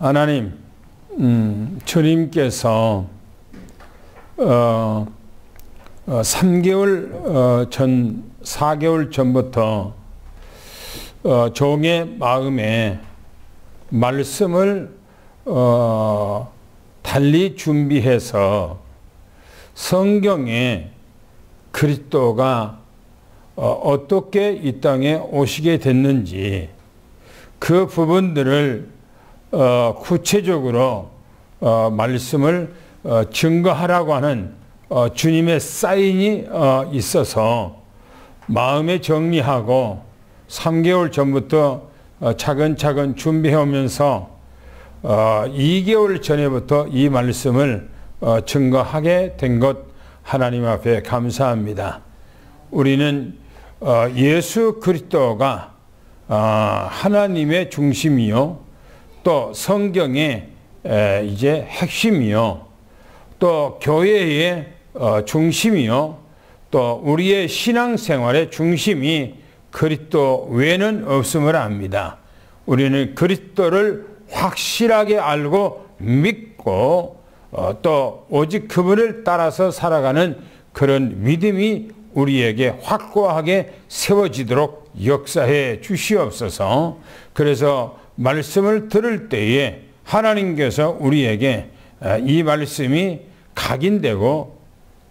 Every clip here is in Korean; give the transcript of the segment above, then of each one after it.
하나님, 주님께서 3개월 전, 4개월 전부터 종의 마음에 말씀을 달리 준비해서 성경에 그리스도가 어떻게 이 땅에 오시게 됐는지 그 부분들을 구체적으로 말씀을 증거하라고 하는 주님의 사인이 있어서 마음에 정리하고 3개월 전부터 차근차근 준비해 오면서 2개월 전에부터 이 말씀을 증거하게 된 것 하나님 앞에 감사합니다. 우리는 예수 그리스도가 하나님의 중심이요, 또 성경의 이제 핵심이요, 또 교회의 중심이요, 또 우리의 신앙생활의 중심이 그리스도 외에는 없음을 압니다. 우리는 그리스도를 확실하게 알고 믿고 또 오직 그분을 따라서 살아가는 그런 믿음이 우리에게 확고하게 세워지도록 역사해 주시옵소서. 그래서 말씀을 들을 때에 하나님께서 우리에게 이 말씀이 각인되고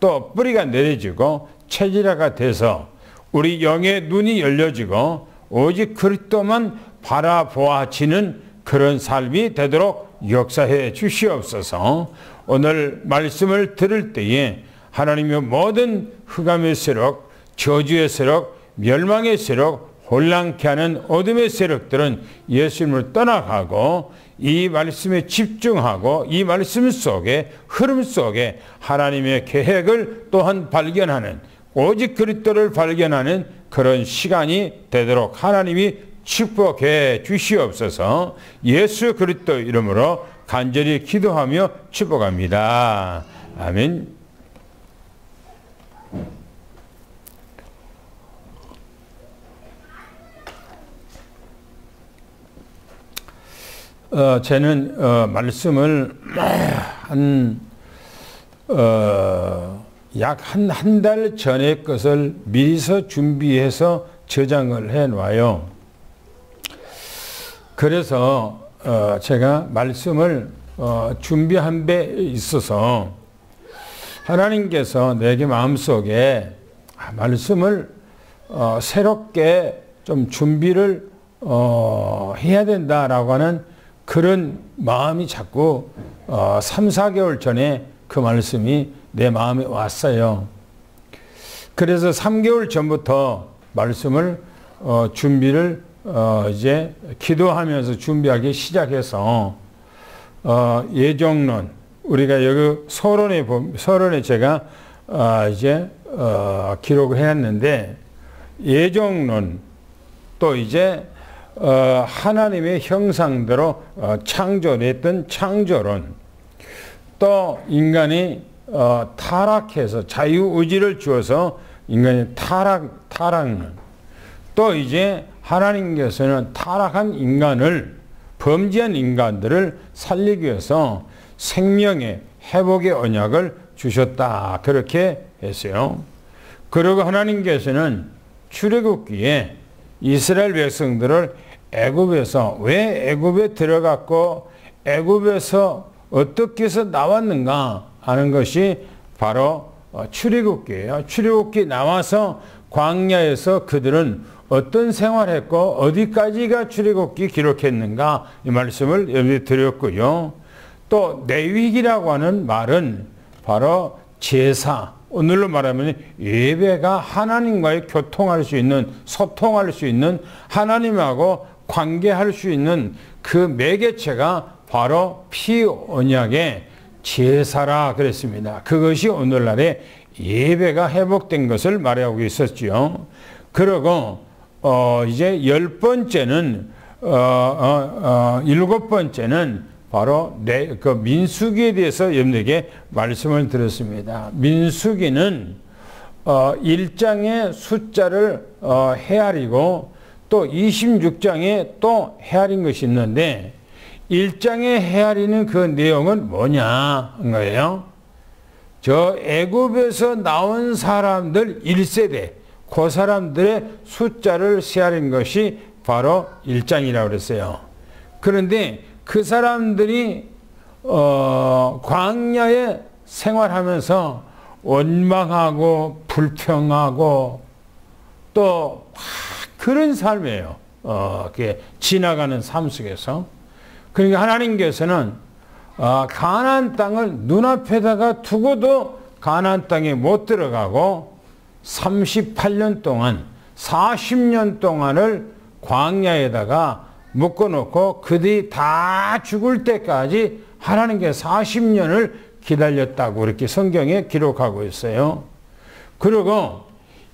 또 뿌리가 내려지고 체질화가 돼서 우리 영의 눈이 열려지고 오직 그리스도만 바라보아지는 그런 삶이 되도록 역사해 주시옵소서. 오늘 말씀을 들을 때에 하나님의 모든 흑암의 세력, 저주의 세력, 멸망의 세력, 혼란케 하는 어둠의 세력들은 예수님을 떠나가고 이 말씀에 집중하고 이 말씀 속에 흐름 속에 하나님의 계획을 또한 발견하는, 오직 그리스도를 발견하는 그런 시간이 되도록 하나님이 축복해 주시옵소서. 예수 그리스도 이름으로 간절히 기도하며 축복합니다. 아멘. 저는 말씀을 약 한 달 전의 것을 미리서 준비해서 저장을 해 놔요. 그래서 제가 말씀을 준비한 데 있어서 하나님께서 내게 마음속에 말씀을 새롭게 좀 준비를 해야 된다라고 하는 그런 마음이 자꾸 3, 4개월 전에 그 말씀이 내 마음에 왔어요. 그래서 3개월 전부터 말씀을 준비를 이제 기도하면서 준비하기 시작해서 예정론, 우리가 여기 서론에 제가 이제 기록을 해놨는데, 예정론, 또 이제 하나님의 형상대로 창조했던 창조론, 또 인간이 타락해서 자유의지를 주어서 인간이 타락론, 또 이제 하나님께서는 타락한 인간을, 범죄한 인간들을 살리기 위해서 생명의 회복의 언약을 주셨다, 그렇게 했어요. 그리고 하나님께서는 출애굽기에 이스라엘 백성들을 애굽에서 왜 애굽에 들어갔고 애굽에서 어떻게 해서 나왔는가 하는 것이 바로 출애굽기예요. 출애굽기 나와서 광야에서 그들은 어떤 생활했고 어디까지가 출애굽기 기록했는가, 이 말씀을 여기 드렸고요. 또 레위기라고 하는 말은 바로 제사, 오늘로 말하면 예배가 하나님과의 교통할 수 있는, 소통할 수 있는, 하나님하고 관계할 수 있는 그 매개체가 바로 피 언약의 제사라 그랬습니다. 그것이 오늘날의 예배가 회복된 것을 말하고 있었죠. 그리고 이제 10번째는 7번째는 바로 그 민수기에 대해서 여러분에게 말씀을 드렸습니다. 민수기는 1장의 숫자를 헤아리고 또 26장에 또 헤아린 것이 있는데, 1장에 헤아리는 그 내용은 뭐냐 한 거예요. 저 애굽에서 나온 사람들 1세대, 그 사람들의 숫자를 세하는 것이 바로 1장이라고 그랬어요. 그런데 그 사람들이 광야에 생활하면서 원망하고 불평하고 또 그런 삶이에요. 지나가는 삶 속에서. 그러니까 하나님께서는 가나안 땅을 눈앞에다가 두고도 가나안 땅에 못 들어가고 38년 동안 40년 동안을 광야에다가 묶어놓고 그들이 다 죽을 때까지 하나님께서 40년을 기다렸다고 이렇게 성경에 기록하고 있어요. 그리고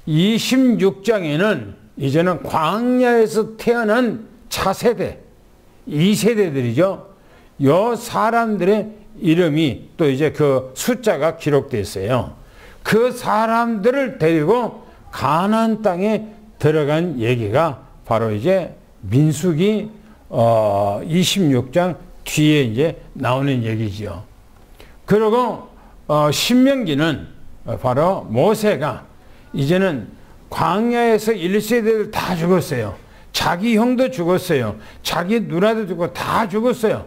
26장에는 이제는 광야에서 태어난 차세대, 2세대들이죠. 요 사람들의 이름이 또 이제 그 숫자가 기록되어 있어요. 그 사람들을 데리고 가나안 땅에 들어간 얘기가 바로 이제 민수기 26장 뒤에 이제 나오는 얘기죠. 그리고 신명기는 바로 모세가 이제는 광야에서 1세대들 다 죽었어요. 자기 형도 죽었어요. 자기 누나도 죽고 다 죽었어요.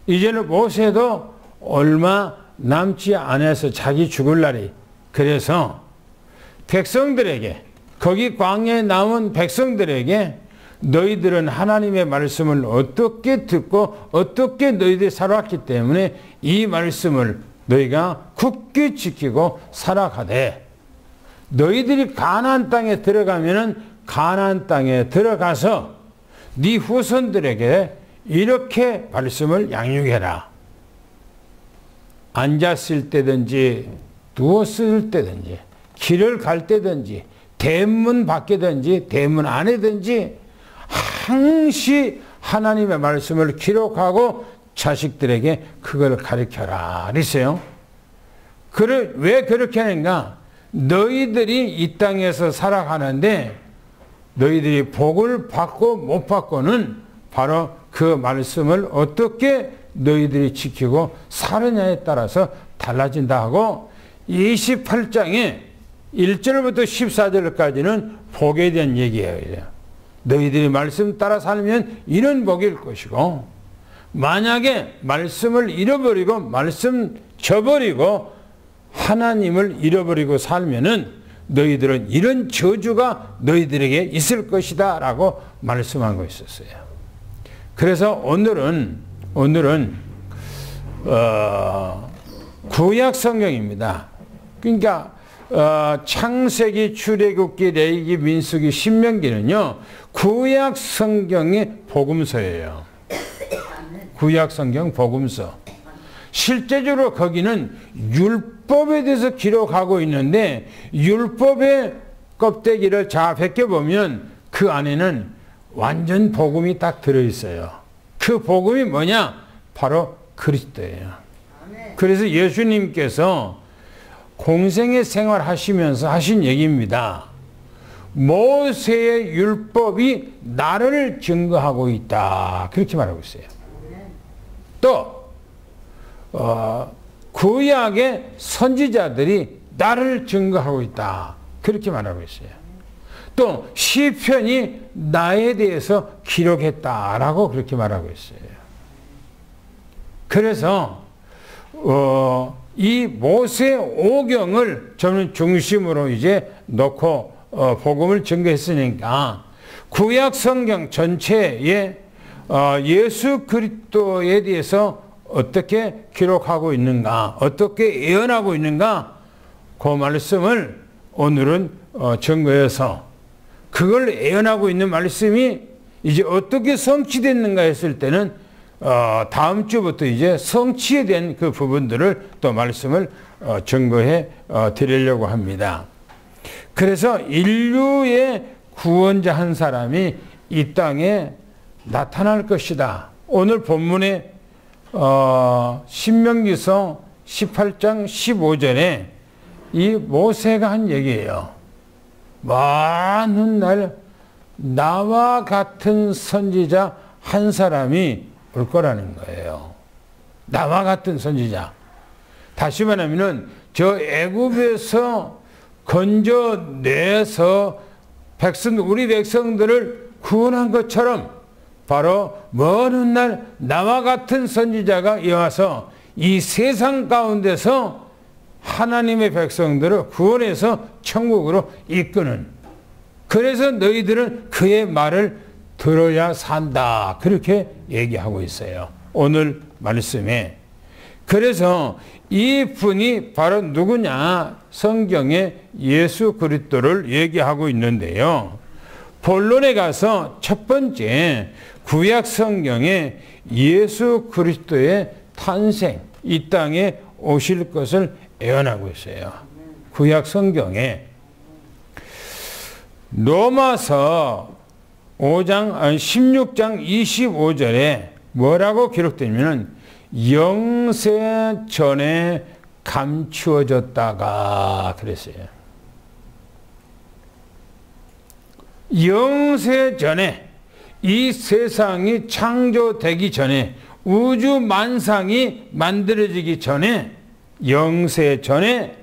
이제는 모세도 얼마 남지 않아서 자기 죽을 날이. 그래서 백성들에게, 거기 광야에 남은 백성들에게 너희들은 하나님의 말씀을 어떻게 듣고 어떻게 너희들이 살아왔기 때문에 이 말씀을 너희가 굳게 지키고 살아가되, 너희들이 가나안 땅에 들어가면은 가나안 땅에 들어가서 네 후손들에게 이렇게 말씀을 양육해라. 앉았을 때든지 누웠을 때든지 길을 갈 때든지 대문 밖에든지 대문 안에든지 항시 하나님의 말씀을 기록하고 자식들에게 그걸 가르쳐라 그랬어요. 왜 그렇게 하는가? 너희들이 이 땅에서 살아가는데 너희들이 복을 받고 못 받고는 바로 그 말씀을 어떻게 너희들이 지키고 사느냐에 따라서 달라진다 하고 28장에 1절부터 14절까지는 복에 대한 얘기예요. 너희들이 말씀 따라 살면 이런 복일 것이고, 만약에 말씀을 잃어버리고 말씀 저버리고 하나님을 잃어버리고 살면은 너희들은 이런 저주가 너희들에게 있을 것이다 라고 말씀하고 있었어요. 그래서 오늘은 구약 성경입니다. 그러니까 창세기, 출애굽기, 레위기, 민수기, 신명기는요 구약 성경의 복음서예요. 구약 성경 복음서. 실제적으로 거기는 율법에 대해서 기록하고 있는데 율법의 껍데기를 잘 벗겨보면 그 안에는 완전 복음이 딱 들어있어요. 그 복음이 뭐냐? 바로 그리스도예요. 그래서 예수님께서 공생의 생활하시면서 하신 얘기입니다. 모세의 율법이 나를 증거하고 있다. 그렇게 말하고 있어요. 또 구약의 선지자들이 나를 증거하고 있다. 그렇게 말하고 있어요. 또 시편이 나에 대해서 기록했다라고 그렇게 말하고 있어요. 그래서 이 모세 오경을 저는 중심으로 이제 놓고 복음을 증거했으니까 구약 성경 전체에 예수 그리스도에 대해서 어떻게 기록하고 있는가, 어떻게 예언하고 있는가, 그 말씀을 오늘은 증거해서 그걸 예언하고 있는 말씀이 이제 어떻게 성취됐는가 했을 때는 다음 주부터 이제 성취에 대한 그 부분들을 또 말씀을 증거해 드리려고 합니다. 그래서 인류의 구원자 한 사람이 이 땅에 나타날 것이다. 오늘 본문에 신명기서 18장 15절에 이 모세가 한 얘기예요. 많은 날 나와 같은 선지자 한 사람이 올 거라는 거예요. 나와 같은 선지자. 다시 말하면은 저 애굽에서 건져내서 우리 백성들을 구원한 것처럼 바로 먼 훗날 나와 같은 선지자가 이어와서 이 세상 가운데서 하나님의 백성들을 구원해서 천국으로 이끄는, 그래서 너희들은 그의 말을 들어야 산다, 그렇게 얘기하고 있어요, 오늘 말씀에. 그래서 이 분이 바로 누구냐? 성경에 예수 그리스도를 얘기하고 있는데요. 본론에 가서 첫 번째 구약 성경에 예수 그리스도의 탄생, 이 땅에 오실 것을 예언하고 있어요. 구약 성경에 로마서 16장 25절에 뭐라고 기록되냐면 영세 전에 감추어졌다가 그랬어요. 영세 전에, 이 세상이 창조되기 전에, 우주 만상이 만들어지기 전에, 영세 전에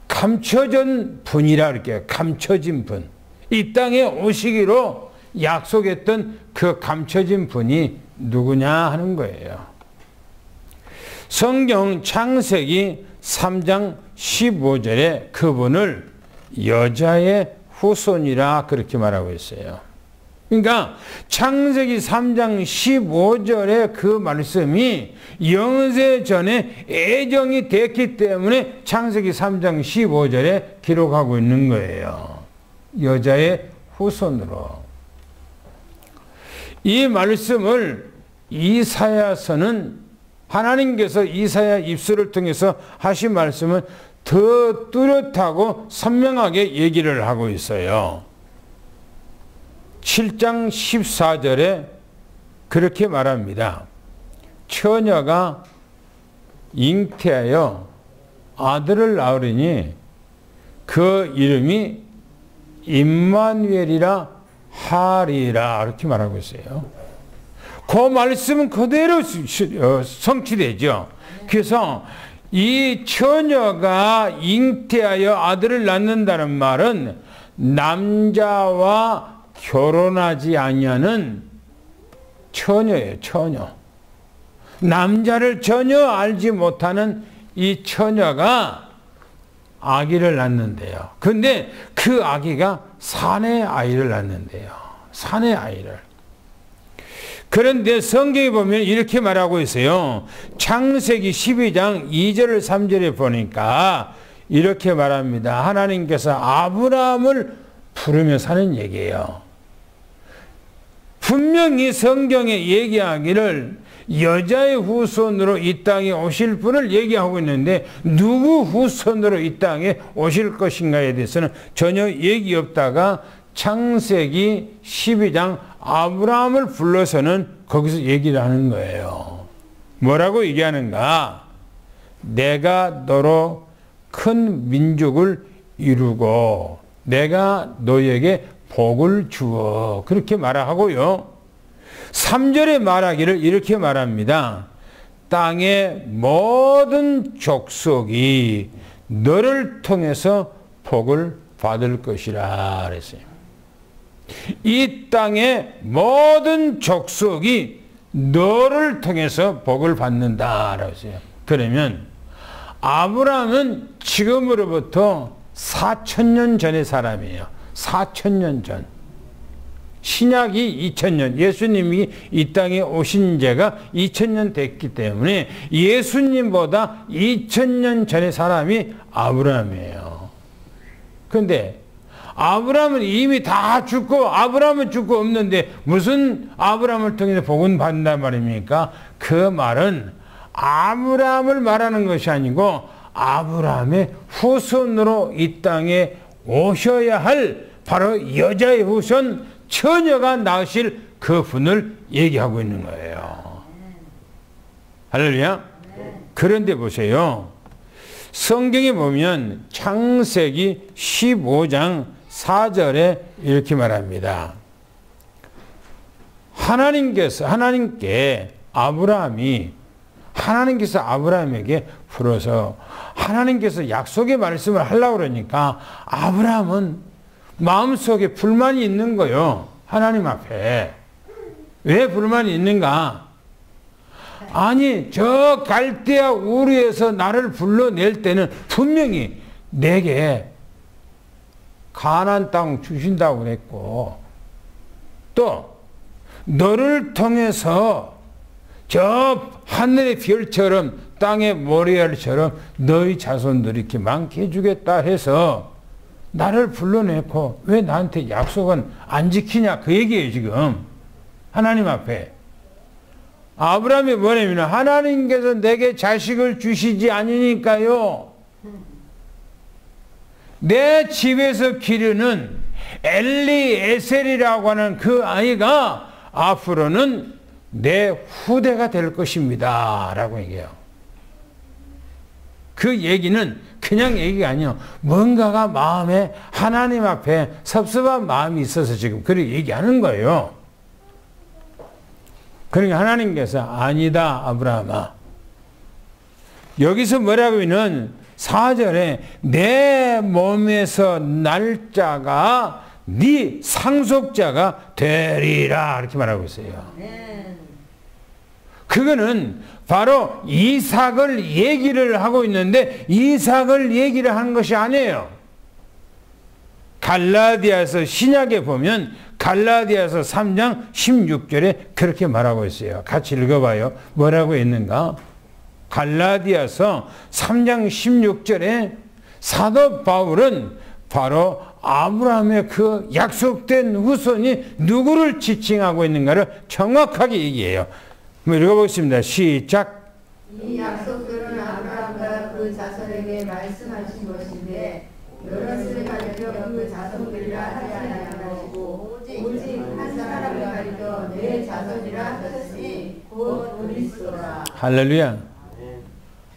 감춰진 분이라 그럴게요. 감춰진 분. 이 땅에 오시기로 약속했던 그 감춰진 분이 누구냐 하는 거예요. 성경 창세기 3장 15절에 그분을 여자의 후손이라 그렇게 말하고 있어요. 그러니까 창세기 3장 15절의 그 말씀이 영세 전에 애정이 됐기 때문에 창세기 3장 15절에 기록하고 있는 거예요. 여자의 후손으로. 이 말씀을 이사야서는 하나님께서 이사야 입술을 통해서 하신 말씀은 더 뚜렷하고 선명하게 얘기를 하고 있어요. 7장 14절에 그렇게 말합니다. 처녀가 잉태하여 아들을 낳으리니 그 이름이 임마누엘이라 하리라, 이렇게 말하고 있어요. 그 말씀은 그대로 성취되죠. 그래서 이 처녀가 잉태하여 아들을 낳는다는 말은 남자와 결혼하지 아니하는 처녀예요. 처녀. 남자를 전혀 알지 못하는 이 처녀가 아기를 낳는데요. 근데 그 아기가 산의 아이를 낳는데요. 산의 아이를. 그런데 성경에 보면 이렇게 말하고 있어요. 창세기 12장 2절 3절에 보니까 이렇게 말합니다. 하나님께서 아브라함을 부르면서 하는 얘기예요. 분명히 성경에 얘기하기를 여자의 후손으로 이 땅에 오실 분을 얘기하고 있는데 누구 후손으로 이 땅에 오실 것인가에 대해서는 전혀 얘기 없다가 창세기 12장 아브라함을 불러서는 거기서 얘기를 하는 거예요. 뭐라고 얘기하는가? 내가 너로 큰 민족을 이루고 내가 너에게 복을 주어, 그렇게 말하고요. 3절에 말하기를 이렇게 말합니다. 땅의 모든 족속이 너를 통해서 복을 받을 것이라 그랬어요. 이 땅의 모든 족속이 너를 통해서 복을 받는다라고 했어요. 그러면 아브라함은 지금으로부터 4,000년 전의 사람이에요. 4,000년 전. 신약이 2,000년, 예수님이 이 땅에 오신 지가 2,000년 됐기 때문에 예수님보다 2,000년 전의 사람이 아브라함이에요. 그런데 아브라함은 이미 다 죽고, 아브라함은 죽고 없는데 무슨 아브라함을 통해서 복은 받는단 말입니까? 그 말은 아브라함을 말하는 것이 아니고 아브라함의 후손으로 이 땅에 오셔야 할 바로 여자의 후손 처녀가 낳으실 그 분을 얘기하고 있는 거예요. 할렐루야. 그런데 보세요. 성경에 보면 창세기 15장 4절에 이렇게 말합니다. 하나님께서 아브라함에게 풀어서 하나님께서 약속의 말씀을 하려고 그러니까 아브라함은 마음속에 불만이 있는 거요. 하나님 앞에. 왜 불만이 있는가? 아니, 저 갈대아 우르에서 나를 불러낼 때는 분명히 내게 가나안 땅 주신다고 그랬고, 또 너를 통해서 저 하늘의 별처럼 땅의 모래알처럼 너희 자손들이 이렇게 많게 해주겠다 해서 나를 불러내고 왜 나한테 약속은 안 지키냐, 그 얘기예요 지금. 하나님 앞에. 아브라함이 뭐냐면 하나님께서 내게 자식을 주시지 않으니까요, 내 집에서 기르는 엘리에셀이라고 하는 그 아이가 앞으로는 내 후대가 될 것입니다 라고 얘기해요. 그 얘기는 그냥 얘기가 아니에요. 뭔가가 마음에 하나님 앞에 섭섭한 마음이 있어서 지금 그렇게 얘기하는 거예요. 그러니까 하나님께서 아니다 아브라함아, 여기서 뭐라고 하면 4절에 내 몸에서 날짜가 네 상속자가 되리라 이렇게 말하고 있어요. 그거는 바로 이삭을 얘기를 하고 있는데 이삭을 얘기를 하는 것이 아니에요. 갈라디아서 신약에 보면 갈라디아서 3장 16절에 그렇게 말하고 있어요. 같이 읽어봐요. 뭐라고 했는가? 갈라디아서 3장 16절에 사도 바울은 바로 아브라함의 그 약속된 후손이 누구를 지칭하고 있는가를 정확하게 얘기해요. 한번 읽어보겠습니다. 시작. 이 약속들은 아브라함과 그 자손에게 말씀하신 것인데 너는 가리켜 그 자손들이라 하지 아니하시고 오직 한 사람을 가리켜 내 자손이라 하셨으니 곧 그리스도라. 할렐루야.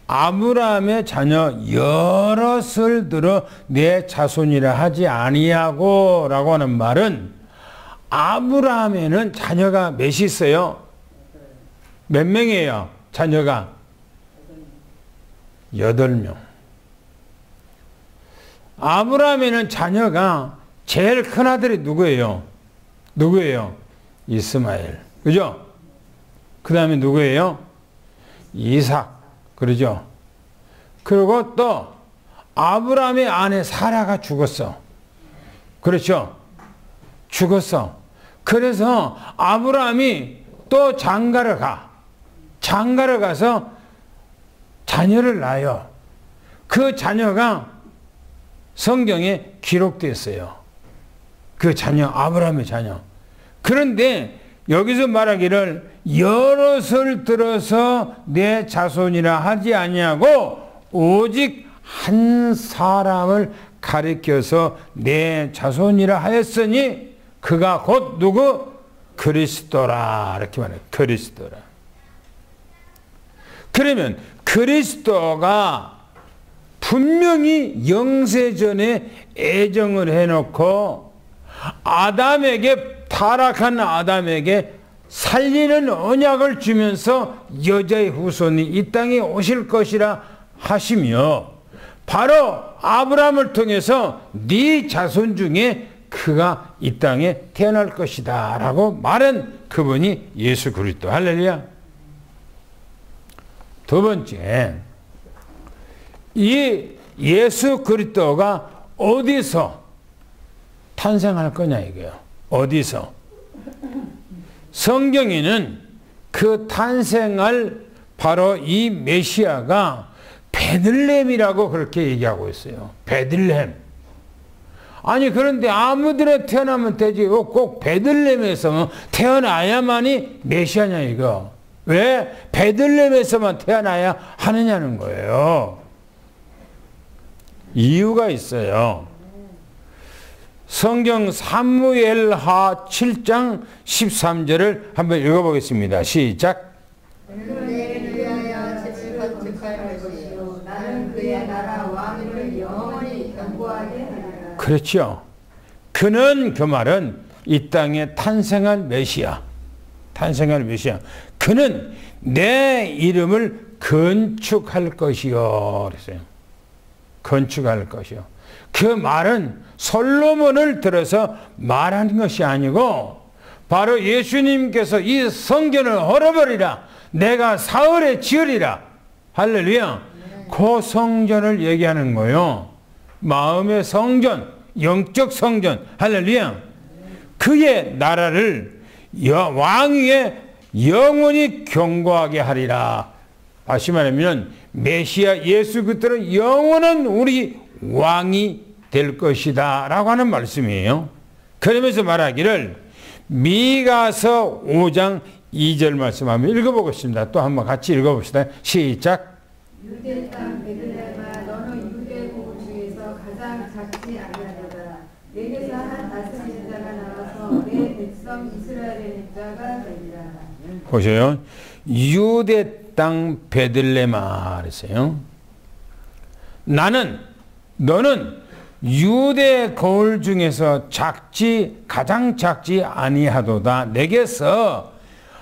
아브라함의 자녀 여럿을 들어 내 자손이라 하지 아니하고 라고 하는 말은 아브라함에는 자녀가 몇이 있어요? 몇 명이에요? 자녀가 8명. 아브라함에는 자녀가 제일 큰 아들이 누구예요? 이스마엘. 그죠? 그 다음에 누구예요? 이삭. 그러죠? 그리고 또 아브라함의 아내 사라가 죽었어. 그렇죠? 죽었어. 그래서 아브라함이 또 장가를 가. 장가를 가서 자녀를 낳아요. 그 자녀가 성경에 기록됐어요. 그 자녀, 아브라함의 자녀. 그런데 여기서 말하기를 여럿을 들어서 내 자손이라 하지 아니하고 오직 한 사람을 가리켜서 내 자손이라 하였으니 그가 곧 누구? 그리스도라. 이렇게 말해요. 그리스도라. 그러면 그리스도가 분명히 영세전에 애정을 해놓고 아담에게, 타락한 아담에게 살리는 언약을 주면서 여자의 후손이 이 땅에 오실 것이라 하시며 바로 아브라함을 통해서 네 자손 중에 그가 이 땅에 태어날 것이다 라고 말한 그분이 예수 그리스도. 할렐루야. 두 번째, 이 예수 그리스도가 어디서 탄생할 거냐 이거예요. 어디서? 성경에는 그 탄생할 바로 이 메시아가 베들레헴이라고 그렇게 얘기하고 있어요. 베들레헴. 아니 그런데 아무데나 태어나면 되지 꼭 베들레헴에서 태어나야만이 메시아냐 이거. 왜 베들레헴에서만 태어나야 하느냐는 거예요. 이유가 있어요. 성경 사무엘하 7장 13절을 한번 읽어보겠습니다. 시작. 내게 위하여 책임할 것이요 나는 그의 나라 왕위를 영원히 견고하게 하리라. 그렇죠. 그는 그 말은 이 땅에 탄생한 메시아. 탄생할 메시아. 그는 내 이름을 건축할 것이요. 그랬어요. 건축할 것이요. 그 말은 솔로몬을 들어서 말한 것이 아니고 바로 예수님께서 이 성전을 헐어버리라. 내가 사흘에 지으리라. 할렐루야. 그 성전을 얘기하는 거예요. 마음의 성전, 영적 성전. 할렐루야. 그의 나라를 왕 위에 영원히 경고하게 하리라. 다시 말하면 메시아 예수 그리스도는 영원한 우리 왕이 될 것이다 라고 하는 말씀이에요. 그러면서 말하기를 미가서 5장 2절 말씀 한번 읽어보겠습니다. 또 한번 같이 읽어봅시다. 시작. 유대 땅 베들레헴아 너는 유대 고을 중에서 가장 작지 아니하도다. 내게서 한 다스리는 자가 나와서 내 백성 이스라엘의 자가 되리라. 보세요. 유대 땅 베들레헴아 그랬어요. 너는 유대 거울 중에서 가장 작지 아니하도다. 내게서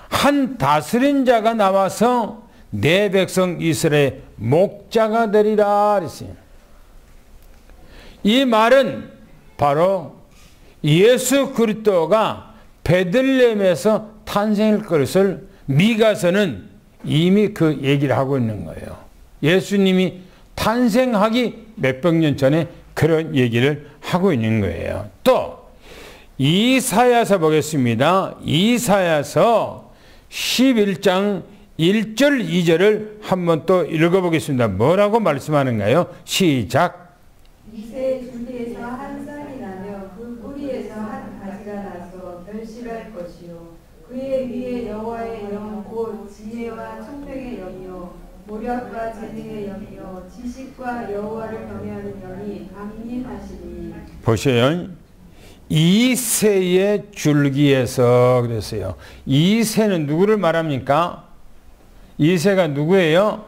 한 다스린 자가 나와서 내 백성 이스라엘 목자가 되리라 그랬어요. 이 말은 바로 예수 그리스도가 베들레헴에서 탄생할 것을 미가서는 이미 그 얘기를 하고 있는 거예요. 예수님이 탄생하기 몇백 년 전에 그런 얘기를 하고 있는 거예요. 또 이사야서 보겠습니다. 이사야서 11장 1절 2절을 한번 또 읽어보겠습니다. 뭐라고 말씀하는가요? 시작. 이새의 줄기에서 한 쌀이 나며 그 뿌리에서 한 가지가 나서 멸실할 것이요 그의 위에 여호와의 영 곧 지혜와 총명의 영이요 모략과 재능의 영이요 지식과 여호와를 경외하는 영이 강림하시니. 보세요. 이새의 줄기에서 그랬어요. 이새는 누구를 말합니까? 이새가 누구예요?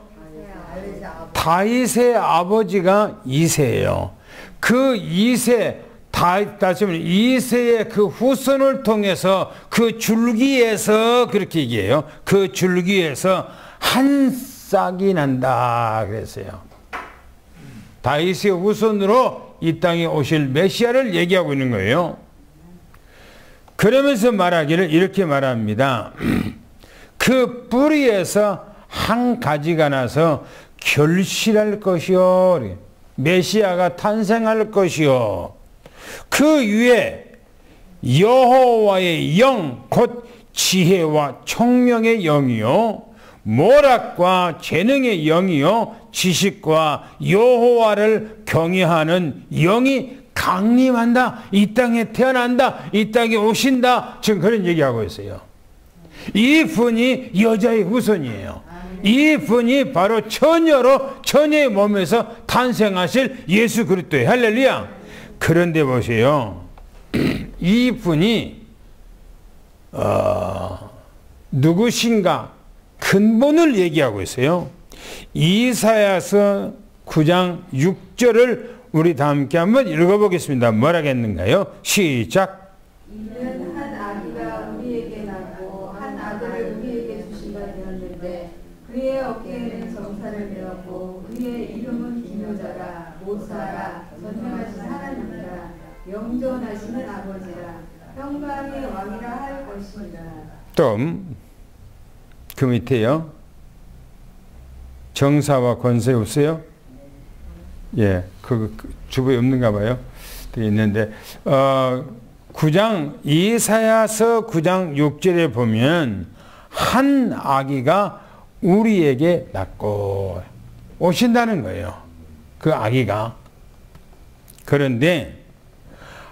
다윗의 아버지가 이새예요. 그 이새, 다시 말하면 이새의 그 후손을 통해서 그 줄기에서 그렇게 얘기해요. 그 줄기에서 한 싹이 난다 그랬어요. 다윗의 후손으로 이 땅에 오실 메시아를 얘기하고 있는 거예요. 그러면서 말하기를 이렇게 말합니다. 그 뿌리에서 한 가지가 나서 결실할 것이요. 메시아가 탄생할 것이요. 그 위에 여호와의 영, 곧 지혜와 총명의 영이요. 모략과 재능의 영이요. 지식과 여호와를 경외하는 영이 강림한다. 이 땅에 태어난다. 이 땅에 오신다. 지금 그런 얘기하고 있어요. 이 분이 여자의 후손이에요. 이 분이 바로 처녀로 처녀의 몸에서 탄생하실 예수 그리스도의 할렐루야. 그런데 보세요. 이 분이 누구신가 근본을 얘기하고 있어요. 이사야서 9장 6절을 우리 다 함께 한번 읽어보겠습니다. 뭐라겠는가요? 시작. 이는 한 아기가 우리에게 낳고 한 아들을 우리에게 주신 바 되었는데 그의 어깨에는 정사를 메었고 그의 이름은 기묘자라 모사라 전능하신 하나님이라 영존하시는 아버지라 평강의 왕이라 할 것이니라. 또 그 밑에요. 정사와 권세 없어요? 예, 그 주부에 없는가 봐요. 되어 있는데 9장 이사야서 9장 6절에 보면 한 아기가 우리에게 낳고 오신다는 거예요. 그 아기가. 그런데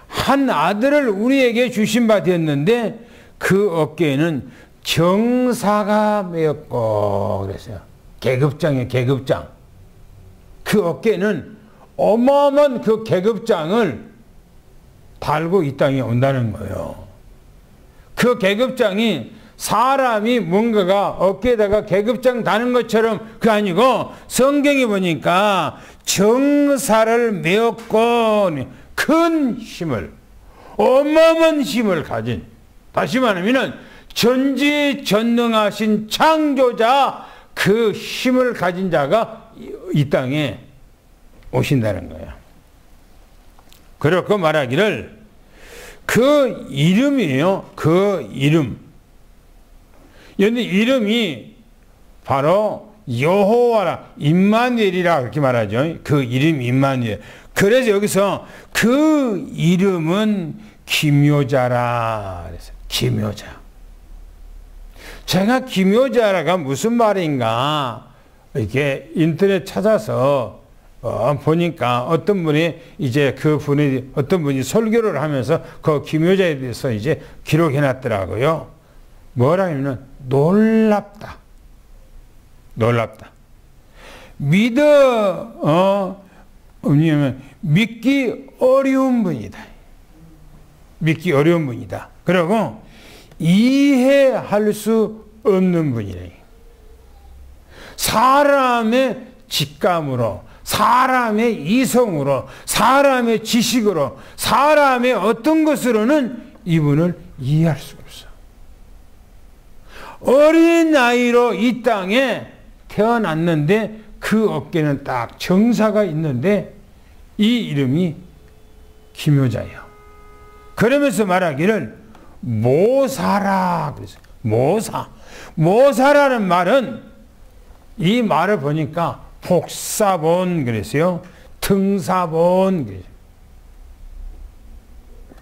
한 아들을 우리에게 주신 바 되었는데 그 어깨에는 정사가 메었고 그랬어요. 계급장이에요. 계급장. 그 어깨는 어마어마한 그 계급장을 달고 이 땅에 온다는 거예요. 그 계급장이 사람이 뭔가가 어깨에다가 계급장 다는 것처럼 그게 아니고 성경에 보니까 정사를 메었고 큰 힘을 어마어마한 힘을 가진, 다시 말하면 전지전능하신 창조자, 그 힘을 가진 자가 이 땅에 오신다는 거예요. 그렇고 말하기를 그 이름이에요. 그 이름. 그런데 이름이 바로 여호와라, 임마누엘이라 그렇게 말하죠. 그 이름 임마누엘. 그래서 여기서 그 이름은 기묘자라 그랬어요. 기묘자. 제가 기묘자라가 무슨 말인가 이렇게 인터넷 찾아서 보니까 어떤 분이 이제 어떤 분이 설교를 하면서 그 기묘자에 대해서 이제 기록해 놨더라고요. 뭐라 하면 놀랍다. 놀랍다. 왜냐면 믿기 어려운 분이다. 믿기 어려운 분이다. 그리고 이해할 수 없는 분이다. 사람의 직감으로, 사람의 이성으로, 사람의 지식으로, 사람의 어떤 것으로는 이분을 이해할 수가 없어. 어린 나이로 이 땅에 태어났는데 그 어깨는 딱 정사가 있는데 이 이름이 기묘자예요. 그러면서 말하기를 모사라 그랬어요. 모사라는 말은 이 말을 보니까 복사본 그랬어요. 등사본 그랬어요.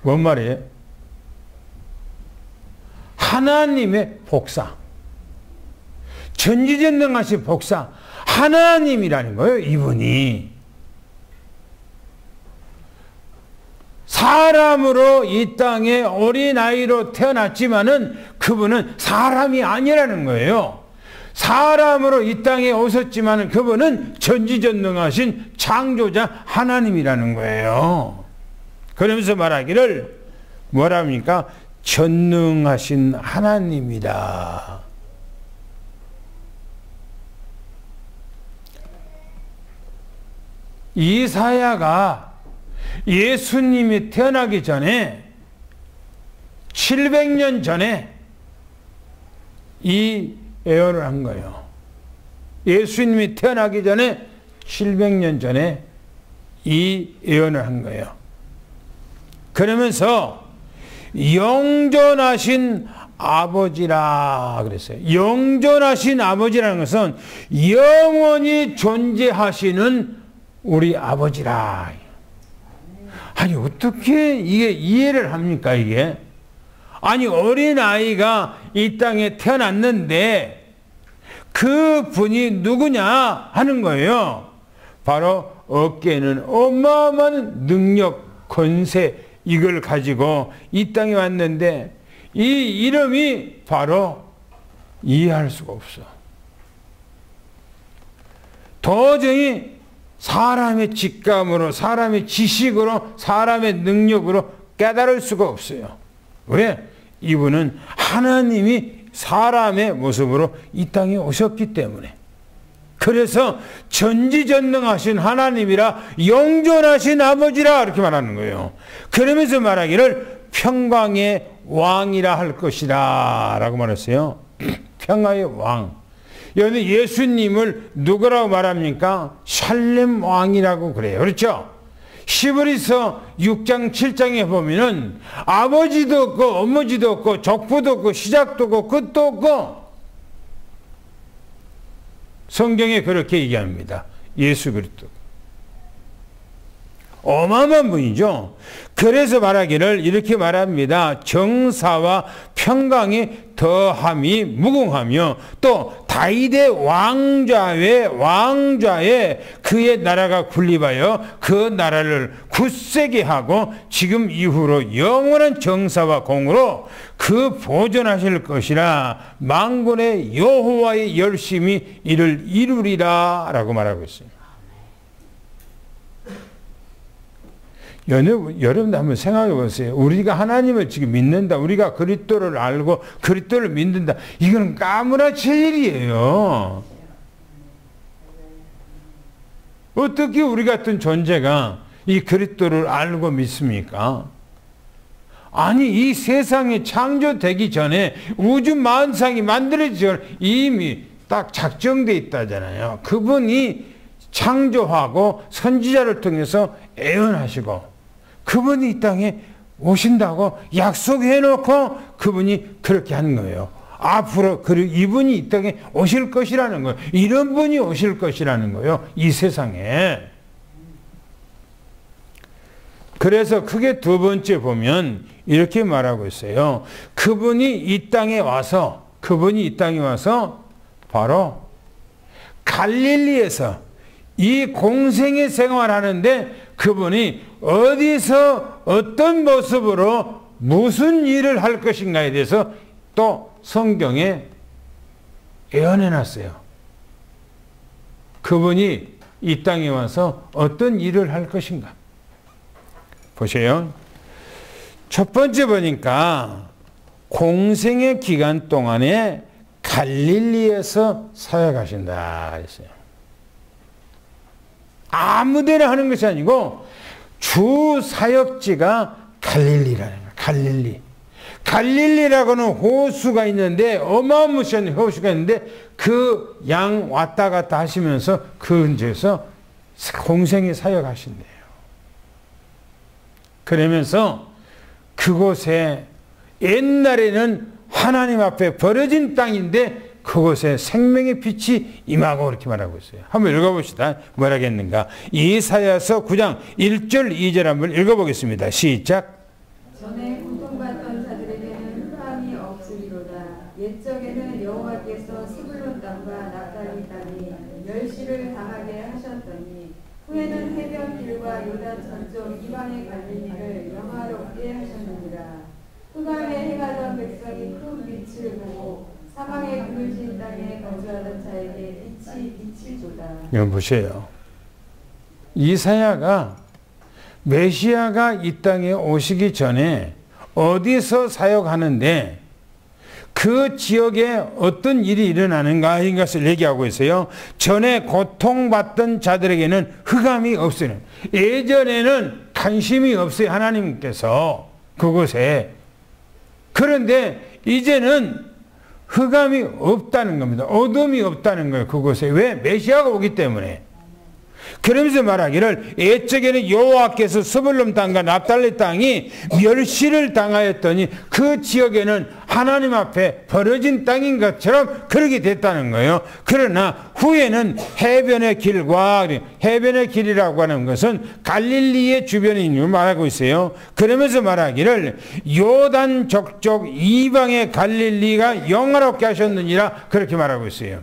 뭔 말이에요? 하나님의 복사. 전지전능하신 복사. 하나님이라는 거예요, 이분이. 사람으로 이 땅에 어린아이로 태어났지만은 그분은 사람이 아니라는 거예요. 사람으로 이 땅에 오셨지만은 그분은 전지전능하신 창조자 하나님이라는 거예요. 그러면서 말하기를 뭐라 합니까? 전능하신 하나님이다. 이사야가 예수님이 태어나기 전에 700년 전에 이 예언을 한 거예요. 예수님이 태어나기 전에 700년 전에 이 예언을 한 거예요. 그러면서 영존하신 아버지라 그랬어요. 영존하신 아버지라는 것은 영원히 존재하시는 우리 아버지라. 아니 어떻게 이게 이해를 합니까 이게? 아니 어린아이가 이 땅에 태어났는데 그 분이 누구냐 하는 거예요. 바로 어깨에는 어마어마한 능력, 권세 이걸 가지고 이 땅에 왔는데 이 이름이 바로 이해할 수가 없어. 도저히 사람의 직감으로, 사람의 지식으로, 사람의 능력으로 깨달을 수가 없어요. 왜? 이분은 하나님이 사람의 모습으로 이 땅에 오셨기 때문에. 그래서 전지전능하신 하나님이라 영존하신 아버지라 이렇게 말하는 거예요. 그러면서 말하기를 평강의 왕이라 할 것이다 라고 말했어요. 평화의 왕. 여기 예수님을 누구라고 말합니까? 샬렘 왕이라고 그래요. 그렇죠? 히브리서 6장 7장에 보면은 아버지도 없고 어머지도 없고 족보도 없고 시작도 없고 끝도 없고 성경에 그렇게 얘기합니다. 예수 그리스도. 어마어마한 분이죠. 그래서 말하기를 이렇게 말합니다. 정사와 평강이 더함이 무궁하며 또 다윗의 왕좌에 그의 나라가 군립하여 그 나라를 굳세게 하고 지금 이후로 영원한 정사와 공으로 그 보존하실 것이라 만군의 여호와의 열심히 이를 이루리라 라고 말하고 있습니다. 여러분도 한번 생각해 보세요. 우리가 하나님을 지금 믿는다. 우리가 그리스도를 알고 그리스도를 믿는다. 이건 까무라칠 일이에요. 어떻게 우리 같은 존재가 이 그리스도를 알고 믿습니까? 아니 이 세상이 창조되기 전에 우주 만상이 만들어지기 전에 이미 딱 작정돼 있다잖아요. 그분이 창조하고 선지자를 통해서 예언하시고 그분이 이 땅에 오신다고 약속해 놓고 그분이 그렇게 한 거예요. 앞으로 이분이 이 땅에 오실 것이라는 거예요. 이런 분이 오실 것이라는 거예요. 이 세상에. 그래서 크게 두 번째 보면 이렇게 말하고 있어요. 그분이 이 땅에 와서 바로 갈릴리에서 이 공생의 생활하는데 그분이 어디서 어떤 모습으로 무슨 일을 할 것인가에 대해서 또 성경에 예언해 놨어요. 그분이 이 땅에 와서 어떤 일을 할 것인가. 보세요. 첫 번째 보니까 공생의 기간 동안에 갈릴리에서 사역하신다 했어요. 아무데나 하는 것이 아니고 주 사역지가 갈릴리라는 거예요. 갈릴리. 갈릴리라고는 호수가 있는데 어마무시한 호수가 있는데 그 양 왔다 갔다 하시면서 그 근처에서 공생에 사역하신대요. 그러면서 그곳에 옛날에는 하나님 앞에 버려진 땅인데 그곳에 생명의 빛이 임하고 그렇게 말하고 있어요. 한번 읽어봅시다. 뭐라겠는가. 이사야서 9장 1절 2절 한번 읽어보겠습니다. 시작. 전에 고통받던 자들에게는 흑암이 없으리로다. 옛적에는 여호와께서 스불론 땅과 납달리 땅이 멸시를 당하게 하셨더니 후에는 해변 길과 요단 저쪽 이방의 갈릴리를 영화롭게 하셨느니라. 흑암에 행하던 백성이 큰 빛을 보고 사방에 그늘진 땅에 거주하던 자에게 빛이 비칠도다. 여러분 보세요. 이사야가 메시아가 이 땅에 오시기 전에 어디서 사역하는데 그 지역에 어떤 일이 일어나는가 하는 것을 얘기하고 있어요. 전에 고통받던 자들에게는 흑암이 없어요. 예전에는 관심이 없어요. 하나님께서 그곳에. 그런데 이제는 흑암이 없다는 겁니다. 어둠이 없다는 거예요. 그곳에. 왜? 메시아가 오기 때문에. 그러면서 말하기를 옛적에는 여호와께서 스불론 땅과 납달리 땅이 멸시를 당하였더니 그 지역에는 하나님 앞에 버려진 땅인 것처럼 그렇게 됐다는 거예요. 그러나 후에는 해변의 길과 해변의 길이라고 하는 것은 갈릴리의 주변인을 말하고 있어요. 그러면서 말하기를 요단 족족 이방의 갈릴리가 영화롭게 하셨느니라 그렇게 말하고 있어요.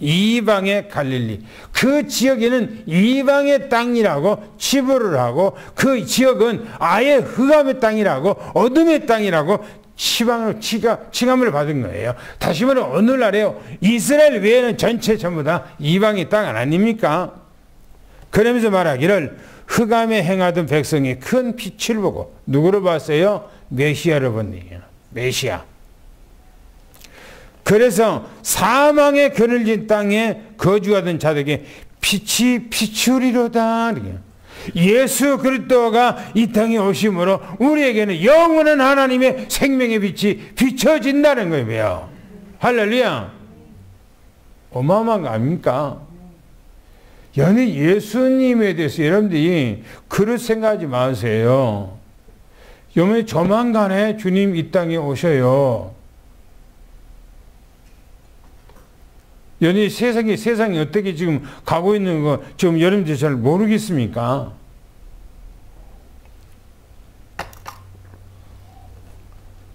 이방의 갈릴리. 그 지역에는 이방의 땅이라고 치부를 하고 그 지역은 아예 흑암의 땅이라고 어둠의 땅이라고 칭함을 받은 거예요. 다시 말해 오늘날에요. 이스라엘 외에는 전체 전부 다 이방의 땅 아닙니까? 그러면서 말하기를 흑암에 행하던 백성이 큰 빛을 보고 누구를 봤어요? 메시아를 본 얘기예요. 메시아. 그래서 사망의 그늘진 땅에 거주하던 자들에게 빛이 비추리로다. 예수 그리스도가 이 땅에 오심으로 우리에게는 영원한 하나님의 생명의 빛이 비춰진다는 거예요. 할렐루야. 어마어마한 거 아닙니까? 연히 예수님에 대해서 여러분들이 그렇게 생각하지 마세요. 여러분 조만간에 주님 이 땅에 오셔요. 연히 세상이 어떻게 지금 가고 있는 거 지금 여러분들 잘 모르겠습니까?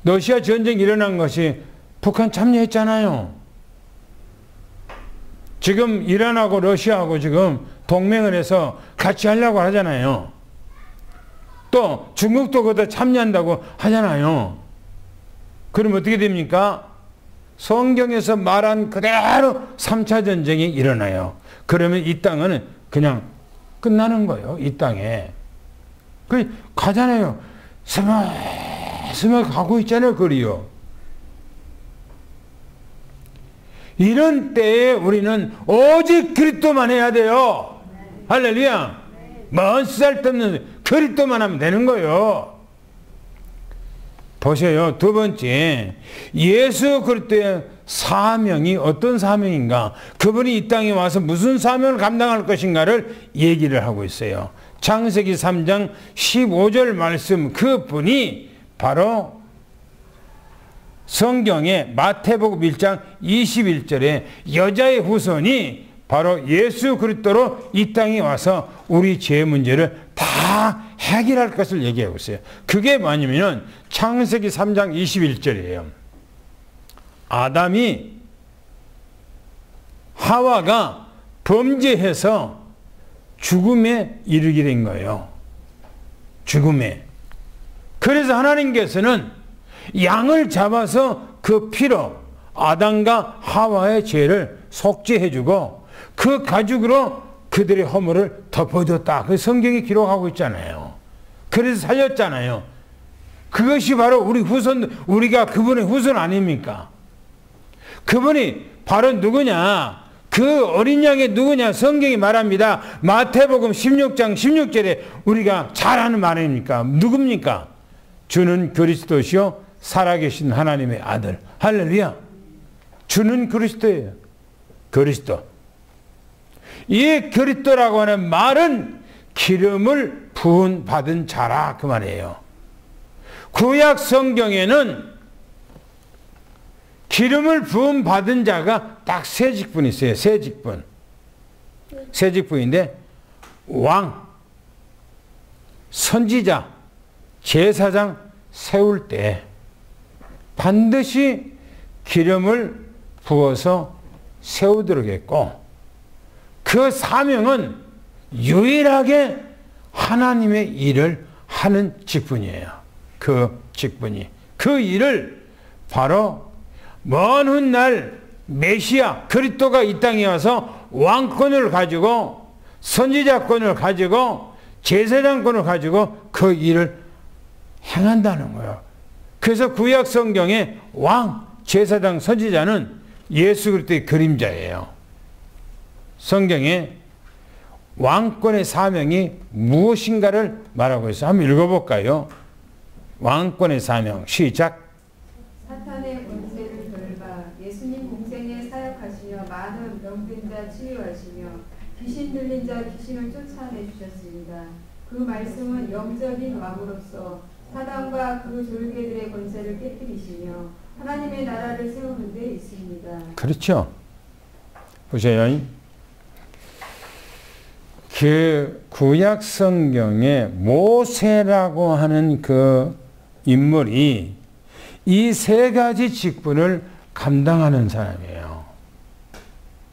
러시아 전쟁이 일어난 것이 북한 참여했잖아요. 지금 이란하고 러시아하고 지금 동맹을 해서 같이 하려고 하잖아요. 또 중국도 거기다 참여한다고 하잖아요. 그럼 어떻게 됩니까? 성경에서 말한 그대로 3차 전쟁이 일어나요. 그러면 이 땅은 그냥 끝나는 거예요. 이 땅에. 그 가잖아요. 스멀스멀 가고 있잖아요. 거리요. 이런 때에 우리는 오직 그리스도만 해야 돼요. 할렐루야. 먼 쓸데없는 그리스도만 하면 되는 거예요. 보세요. 두 번째, 예수 그리스도의 사명이 어떤 사명인가? 그분이 이 땅에 와서 무슨 사명을 감당할 것인가를 얘기를 하고 있어요. 창세기 3장 15절 말씀, 그분이 바로 성경의 마태복음 1장 21절에 여자의 후손이 바로 예수 그리스도로 이 땅에 와서 우리 죄 문제를 다 해결할 것을 얘기하고 있어요. 그게 뭐냐면 창세기 3장 21절이에요. 아담이 하와가 범죄해서 죽음에 이르게 된 거예요. 죽음에. 그래서 하나님께서는 양을 잡아서 그 피로 아담과 하와의 죄를 속죄해주고 그 가죽으로 그들의 허물을 덮어줬다. 그 성경이 기록하고 있잖아요. 그래서 살렸잖아요. 그것이 바로 우리 후손, 우리가 그분의 후손 아닙니까? 그분이 바로 누구냐? 그 어린 양이 누구냐? 성경이 말합니다. 마태복음 16장 16절에 우리가 잘 아는 말입니까? 누굽니까? 주는 그리스도시요 살아계신 하나님의 아들. 할렐루야. 주는 그리스도예요. 그리스도. 이 그리스도라고 하는 말은 기름을 부은 받은 자라 그 말이에요. 구약 성경에는 기름을 부은 받은 자가 딱 세 직분이 있어요. 세 직분. 세 직분인데 왕, 선지자, 제사장 세울 때 반드시 기름을 부어서 세우도록 했고 그 사명은 유일하게 하나님의 일을 하는 직분이에요. 그 직분이. 그 일을 바로 먼 훗날 메시아 그리스도가 이 땅에 와서 왕권을 가지고 선지자권을 가지고 제사장권을 가지고 그 일을 행한다는 거예요. 그래서 구약 성경의 왕, 제사장, 선지자는 예수 그리스도의 그림자예요. 성경에 왕권의 사명이 무엇인가를 말하고 있어요. 한번 읽어볼까요? 왕권의 사명 시작. 사탄의 권세를 덜바 예수님 공생에 사역하시며 많은 병든 자 치유하시며 귀신 들린 자 귀신을 쫓아내 주셨습니다. 그 말씀은 영적인 왕으로서 사단과 그 졸개들의 권세를 깨뜨리시며 하나님의 나라를 세우는 데 있습니다. 그렇죠. 보세요. 그 구약 성경에 모세라고 하는 그 인물이 이 세 가지 직분을 감당하는 사람이에요.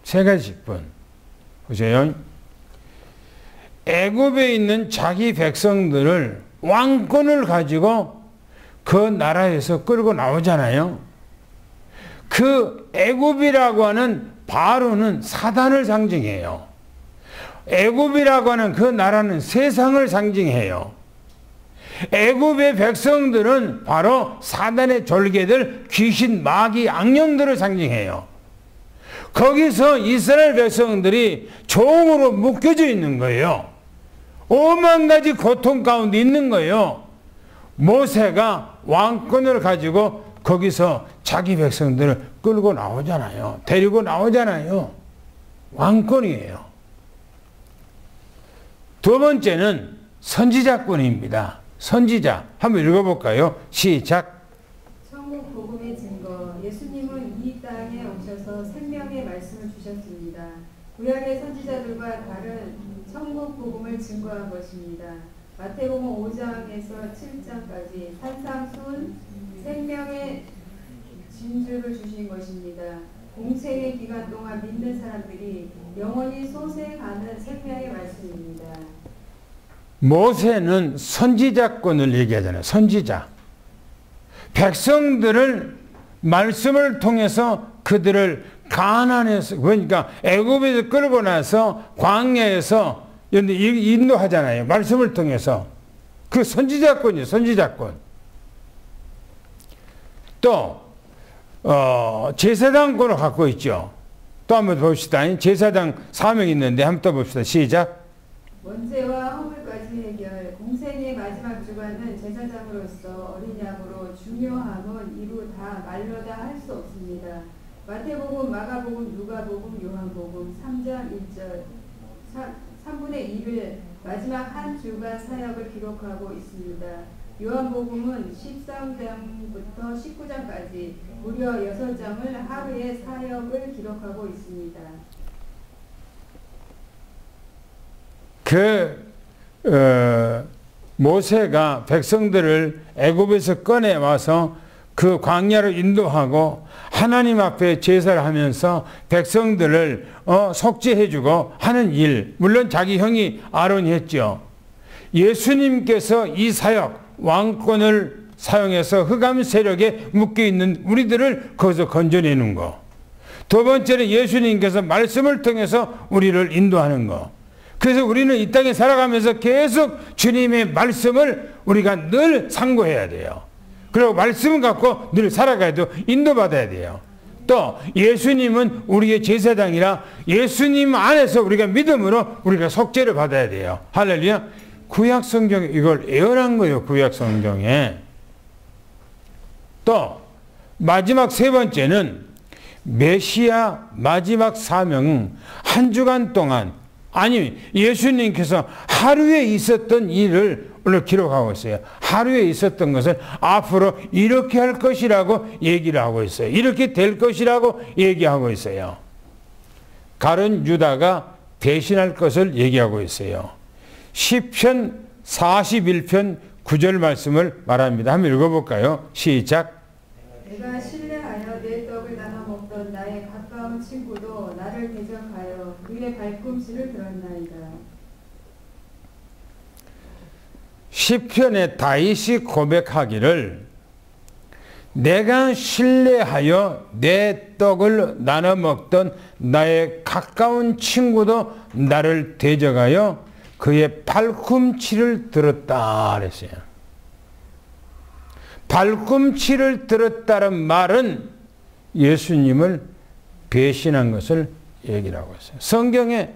세 가지 직분. 보세요. 애굽에 있는 자기 백성들을 왕권을 가지고 그 나라에서 끌고 나오잖아요. 그 애굽이라고 하는 바로는 사단을 상징해요. 애굽이라고 하는 그 나라는 세상을 상징해요. 애굽의 백성들은 바로 사단의 졸개들, 귀신, 마귀, 악령들을 상징해요. 거기서 이스라엘 백성들이 종으로 묶여져 있는 거예요. 오만 가지 고통 가운데 있는 거예요. 모세가 왕권을 가지고 거기서 자기 백성들을 끌고 나오잖아요. 데리고 나오잖아요. 왕권이에요. 두 번째는 선지자권입니다. 선지자. 한번 읽어볼까요? 시작. 천국 복음의 증거. 예수님은 이 땅에 오셔서 생명의 말씀을 주셨습니다. 구약의 선지자들과 다른 천국 복음을 증거한 것입니다. 마태복음 5장에서 7장까지 산상수훈 생명의 진주를 주신 것입니다. 공생의 기간 동안 믿는 사람들이 영원히 소생하는 생명의 말씀입니다. 모세는 선지자권을 얘기하잖아요. 선지자. 백성들을 말씀을 통해서 그들을 가나안에서, 그러니까 애굽에서 끌고 나서 광야에서 인도하잖아요. 말씀을 통해서. 그 선지자권이에요. 선지자권. 또 제사장권을 갖고 있죠. 또 한번 봅시다. 제사장 사명이 있는데 한번 또 봅시다. 시작. 원죄와 허물까지 해결. 공생의 마지막 주관은 제사장으로서 어린 양으로 주 중요함은 이루 다 말로 다 할 수 없습니다. 마태복음, 마가복음, 누가복음, 요한복음 3장 1절 3분의 2를 마지막 한 주간 사역을 기록하고 있습니다. 요한복음은 13장부터 19장까지 무려 6장을 하루의 사역을 기록하고 있습니다. 모세가 백성들을 애굽에서 꺼내 와서 그 광야로 인도하고 하나님 앞에 제사를 하면서 백성들을 속죄해주고 하는 일, 물론 자기 형이 아론이 했죠. 예수님께서 이 사역, 왕권을 사용해서 흑암 세력에 묶여있는 우리들을 거기서 건져내는 거. 두 번째는 예수님께서 말씀을 통해서 우리를 인도하는 거. 그래서 우리는 이 땅에 살아가면서 계속 주님의 말씀을 우리가 늘 상고해야 돼요. 그리고 말씀을 갖고 늘 살아가야 돼요. 인도받아야 돼요. 또 예수님은 우리의 제사장이라 예수님 안에서 우리가 믿음으로 우리가 속죄를 받아야 돼요. 할렐루야. 구약 성경에 이걸 예언한 거예요. 구약 성경에. 또 마지막 세 번째는 메시아 마지막 사명은 한 주간 동안, 아니 예수님께서 하루에 있었던 일을 오늘 기록하고 있어요. 하루에 있었던 것을 앞으로 이렇게 할 것이라고 얘기를 하고 있어요. 이렇게 될 것이라고 얘기하고 있어요. 가룟 유다가 대신할 것을 얘기하고 있어요. 시편 41편 9절 말씀을 말합니다. 한번 읽어볼까요? 시작. 내가 신뢰하여 내 떡을 나눠 먹던 나의 가까운 친구도 나를 대적하여 그의 발꿈치를 들었나이다. 시편에 다윗이 고백하기를 내가 신뢰하여 내 떡을 나눠 먹던 나의 가까운 친구도 나를 대적하여 그의 발꿈치를 들었다 그랬어요. 발꿈치를 들었다는 말은 예수님을 배신한 것을 얘기를 하고 있어요. 성경에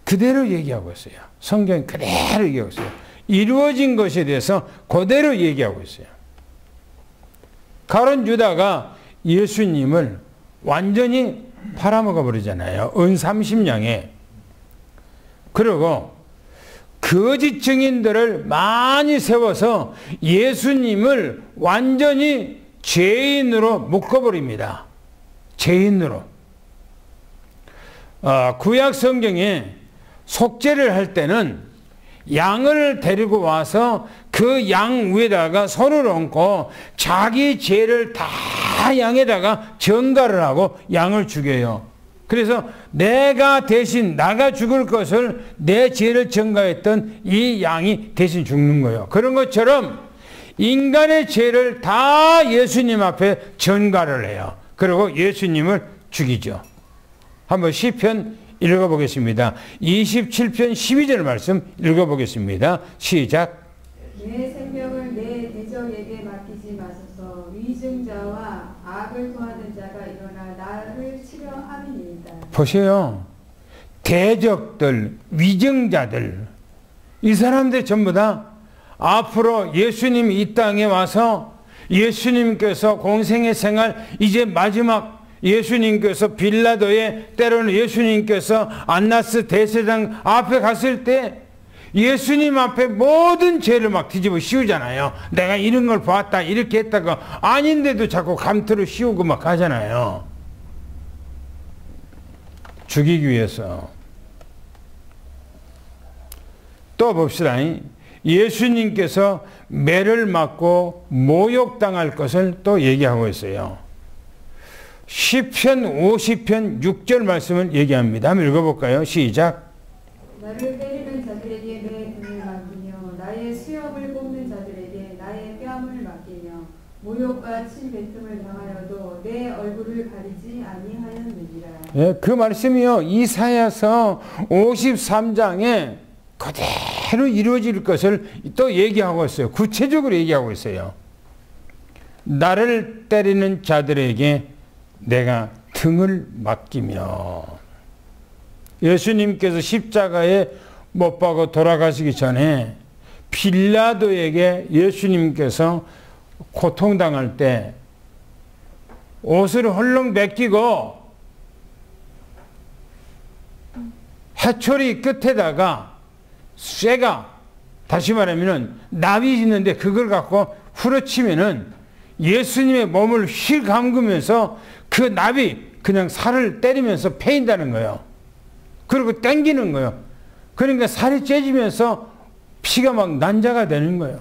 그대로 얘기하고 있어요. 성경에 그대로 얘기하고 있어요. 이루어진 것에 대해서 그대로 얘기하고 있어요. 가룟 유다가 예수님을 완전히 팔아먹어 버리잖아요. 은 30냥에. 그리고 거짓 증인들을 많이 세워서 예수님을 완전히 죄인으로 묶어버립니다. 죄인으로. 구약 성경에 속죄를 할 때는 양을 데리고 와서 그 양 위에다가 손을 얹고 자기 죄를 다 양에다가 전가를 하고 양을 죽여요. 그래서 내가 대신 나가 죽을 것을 내 죄를 전가했던 이 양이 대신 죽는 거예요. 그런 것처럼 인간의 죄를 다 예수님 앞에 전가를 해요. 그리고 예수님을 죽이죠. 한번 시편 읽어보겠습니다. 27편 12절 말씀 읽어보겠습니다. 시작. 내 생명을 내 대적에게 맡기지 마소서. 위증자와 악을 토하는 자가 일어나 나를 치려 함이니이다. 보세요. 대적들, 위증자들, 이 사람들 전부 다 앞으로 예수님이 이 땅에 와서 예수님께서 공생의 생활 이제 마지막, 예수님께서 빌라도에, 때로는 예수님께서 안나스 대제사장 앞에 갔을 때 예수님 앞에 모든 죄를 막 뒤집어 씌우잖아요. 내가 이런 걸 봤다, 이렇게 했다가 아닌데도 자꾸 감투를 씌우고 막 하잖아요. 죽이기 위해서. 또 봅시다. 예수님께서 매를 맞고 모욕당할 것을 또 얘기하고 있어요. 시편 50편 6절 말씀을 얘기합니다. 한번 읽어볼까요? 시작. 나를 때리는 자들에게 내 등을 맡기며 나의 수염을 뽑는 자들에게 나의 뺨을 맡기며 모욕과 침뱉음을 당하여도 내 얼굴을 가리지 아니하였느니라. 예, 그 말씀이요. 이사야서 53장에 그대로 이루어질 것을 또 얘기하고 있어요. 구체적으로 얘기하고 있어요. 나를 때리는 자들에게 내가 등을 맡기며. 예수님께서 십자가에 못 박아 돌아가시기 전에 빌라도에게 예수님께서 고통당할 때 옷을 헐렁 벗기고 해초리 끝에다가 쇠가, 다시 말하면 납이 있는데 그걸 갖고 후려치면은 예수님의 몸을 휘 감으면서 그 납이 그냥 살을 때리면서 패인다는 거예요. 그리고 땡기는 거예요. 그러니까 살이 째지면서 피가 막 난자가 되는 거예요.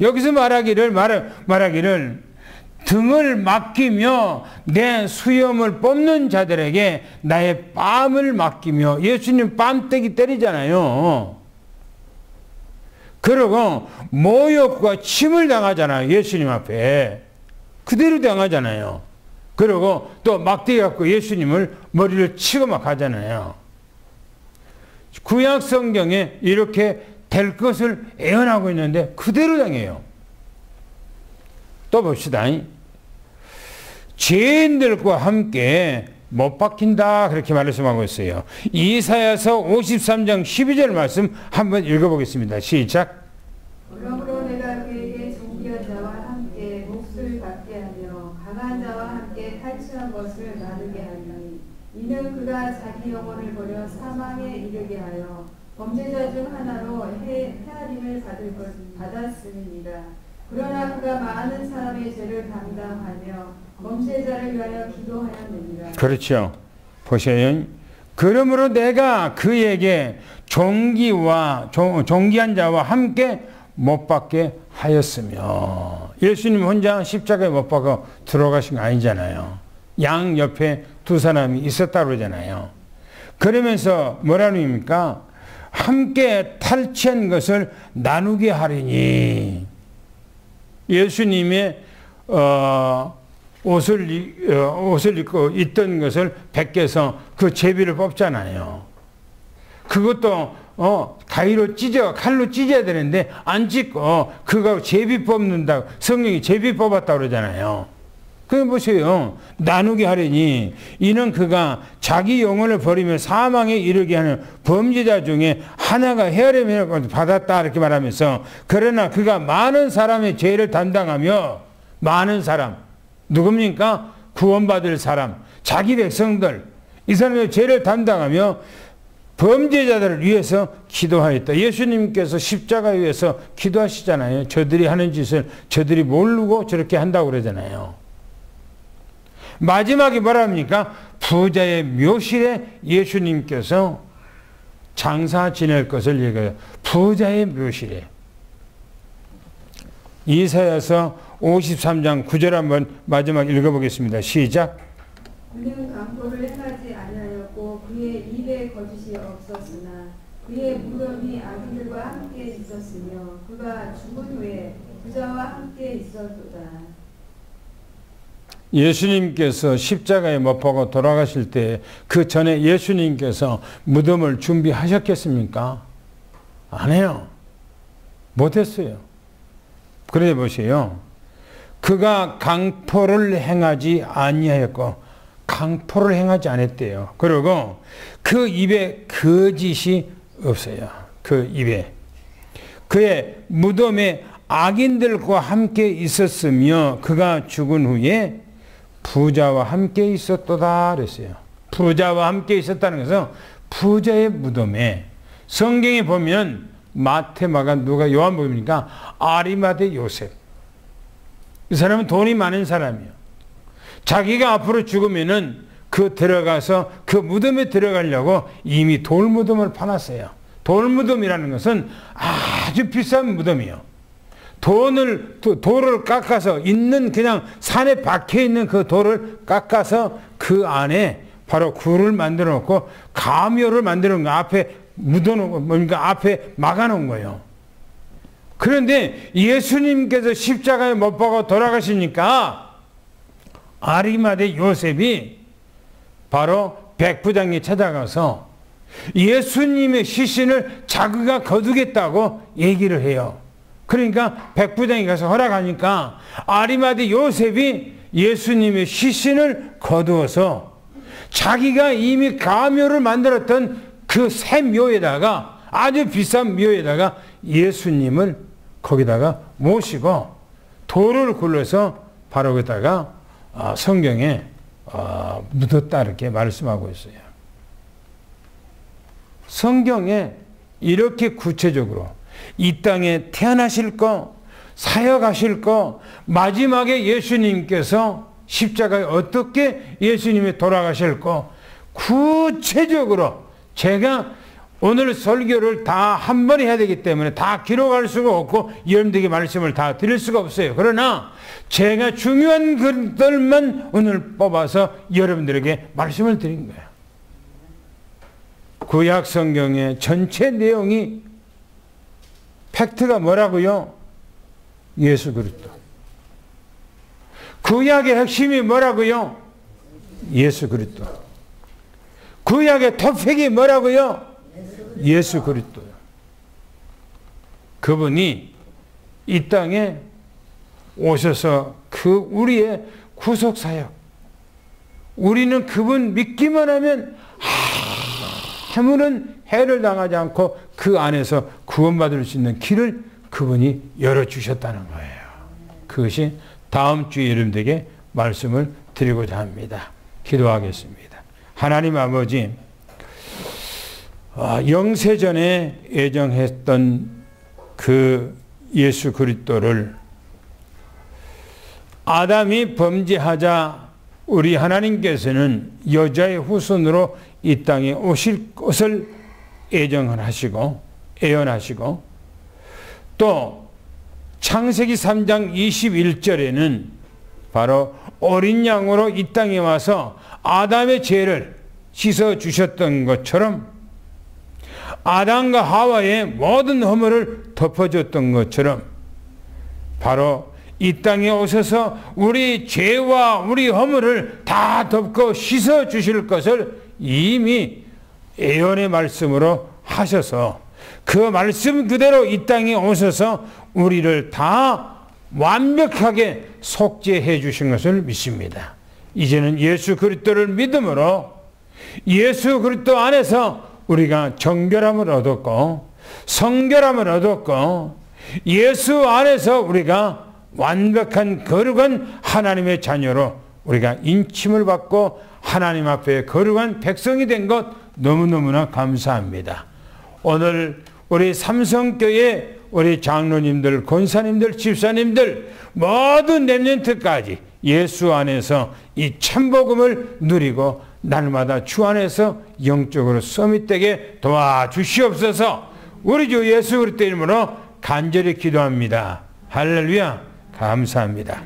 여기서 말하기를 등을 맡기며 내 수염을 뽑는 자들에게 나의 뺨을 맡기며, 예수님 뺨때기 때리잖아요. 그리고 모욕과 침을 당하잖아요. 예수님 앞에 그대로 당하잖아요. 그리고 또 막대기 갖고 예수님을 머리를 치고 막 하잖아요. 구약 성경에 이렇게 될 것을 예언하고 있는데 그대로 당해요. 또 봅시다. 죄인들과 함께 못 박힌다, 그렇게 말씀하고 있어요. 이사야서 53장 12절 말씀 한번 읽어보겠습니다. 시작. 그러므로 내가 그에게 존귀한 자와 함께 몫을 받게 하며 강한 자와 함께 탈취한 것을 나누게 하리니, 이는 그가 자기 영혼을 버려 사망에 이르게 하여 범죄자 중 하나로 헤아림을 받았음이니라. 그러나 그가 많은 사람의 죄를 담당하며 범죄자를 위하여 기도하였느니라. 그렇죠. 보세요. 그러므로 내가 그에게 존귀한 자와 함께 못 박게 하였으며, 예수님 혼자 십자가에 못 박아 들어가신 거 아니잖아요. 양 옆에 두 사람이 있었다고 그러잖아요. 그러면서 뭐라는 겁니까? 함께 탈취한 것을 나누게 하리니, 예수님의 옷을 입고 있던 것을 벗겨서 그 제비를 뽑잖아요. 그것도 가위로 칼로 찢어야 되는데 안 찢고 그거 제비 뽑는다고, 성령이 제비 뽑았다고 그러잖아요. 그래 보세요. 나누게 하려니 이는 그가 자기 영혼을 버리며 사망에 이르게 하는 범죄자 중에 하나가 헤아림을 받았다, 이렇게 말하면서, 그러나 그가 많은 사람의 죄를 담당하며, 많은 사람 누굽니까? 구원받을 사람, 자기 백성들, 이 사람의 죄를 담당하며 범죄자들을 위해서 기도하였다. 예수님께서 십자가에 위해서 기도하시잖아요. 저들이 하는 짓을 저들이 모르고 저렇게 한다고 그러잖아요. 마지막에 뭐랍니까? 부자의 묘실에 예수님께서 장사 지낼 것을 얘기해요. 부자의 묘실에. 이사야서 53장 9절 한번 마지막 읽어보겠습니다. 시작. 그는 강포를 행하지 아니하였고 그의 입에 거짓이 없었으나 그의 무덤이 악인들과 함께 있었으며 그가 죽은 후에 부자와 함께 있었도다. 예수님께서 십자가에 못 박아 돌아가실 때 그 전에 예수님께서 무덤을 준비하셨겠습니까? 안 해요. 못했어요. 그래 보세요. 그가 강포를 행하지 아니하였고, 강포를 행하지 않았대요. 그리고 그 입에 거짓이 없어요. 그 입에. 그의 무덤에 악인들과 함께 있었으며 그가 죽은 후에 부자와 함께 있었도다 그랬어요. 부자와 함께 있었다는 것은 부자의 무덤에, 성경에 보면 마태, 마가, 누가, 요한복음이니까 아리마대 요셉, 이 사람은 돈이 많은 사람이에요. 자기가 앞으로 죽으면은 들어가서 그 무덤에 들어가려고 이미 돌무덤을 파놨어요. 돌무덤이라는 것은 아주 비싼 무덤이에요. 돌을 깎아서 있는, 그냥 산에 박혀 있는 그 돌을 깎아서 그 안에 바로 굴을 만들어 놓고 가묘를 만들어 놓은 거, 앞에 묻어 놓은, 그러니까 앞에 막아 놓은 거예요. 그런데 예수님께서 십자가에 못 박아 돌아가시니까 아리마대 요셉이 바로 백부장에 찾아가서 예수님의 시신을 자기가 거두겠다고 얘기를 해요. 그러니까 백부장이 가서 허락하니까 아리마대 요셉이 예수님의 시신을 거두어서 자기가 이미 가묘를 만들었던 그 새 묘에다가, 아주 비싼 묘에다가 예수님을 거기다가 모시고 돌을 굴러서 바로 거기다가 성경에 묻었다 이렇게 말씀하고 있어요. 성경에 이렇게 구체적으로 이 땅에 태어나실 거, 사역하실 거, 마지막에 예수님께서 십자가에 어떻게 예수님이 돌아가실 거 구체적으로 제가 오늘 설교를 다 한 번에 해야 되기 때문에 다 기록할 수가 없고 여러분들에게 말씀을 다 드릴 수가 없어요. 그러나 제가 중요한 것들만 오늘 뽑아서 여러분들에게 말씀을 드린 거예요. 구약 성경의 전체 내용이 팩트가 뭐라고요? 예수 그리스도. 구약의 핵심이 뭐라고요? 예수 그리스도. 구약의 토픽이 뭐라고요? 예수 그리스도요. 그분이 이 땅에 오셔서 그 우리의 구속 사역, 우리는 그분 믿기만 하면 아무런 해를 당하지 않고 그 안에서 구원받을 수 있는 길을 그분이 열어주셨다는 거예요. 그것이 다음 주에 여러분들에게 말씀을 드리고자 합니다. 기도하겠습니다. 하나님 아버지, 영세전에 예정했던 그 예수 그리스도를 아담이 범죄하자 우리 하나님께서는 여자의 후손으로 이 땅에 오실 것을 예정하시고 예언하시고 또 창세기 3장 21절에는 바로 어린 양으로 이 땅에 와서 아담의 죄를 씻어주셨던 것처럼 아담과 하와의 모든 허물을 덮어줬던 것처럼 바로 이 땅에 오셔서 우리 죄와 우리 허물을 다 덮고 씻어주실 것을 이미 예언의 말씀으로 하셔서 그 말씀 그대로 이 땅에 오셔서 우리를 다 완벽하게 속죄해 주신 것을 믿습니다. 이제는 예수 그리스도를 믿음으로 예수 그리스도 안에서 우리가 정결함을 얻었고 성결함을 얻었고 예수 안에서 우리가 완벽한 거룩한 하나님의 자녀로 우리가 인침을 받고 하나님 앞에 거룩한 백성이 된 것 너무너무나 감사합니다. 오늘 우리 삼성교회 우리 장로님들, 권사님들, 집사님들 모든 렘넌트까지 예수 안에서 이 참복음을 누리고 날마다 주 안에서 영적으로 서밋되게 도와주시옵소서. 우리 주 예수 그리스도 이름으로 간절히 기도합니다. 할렐루야. 감사합니다.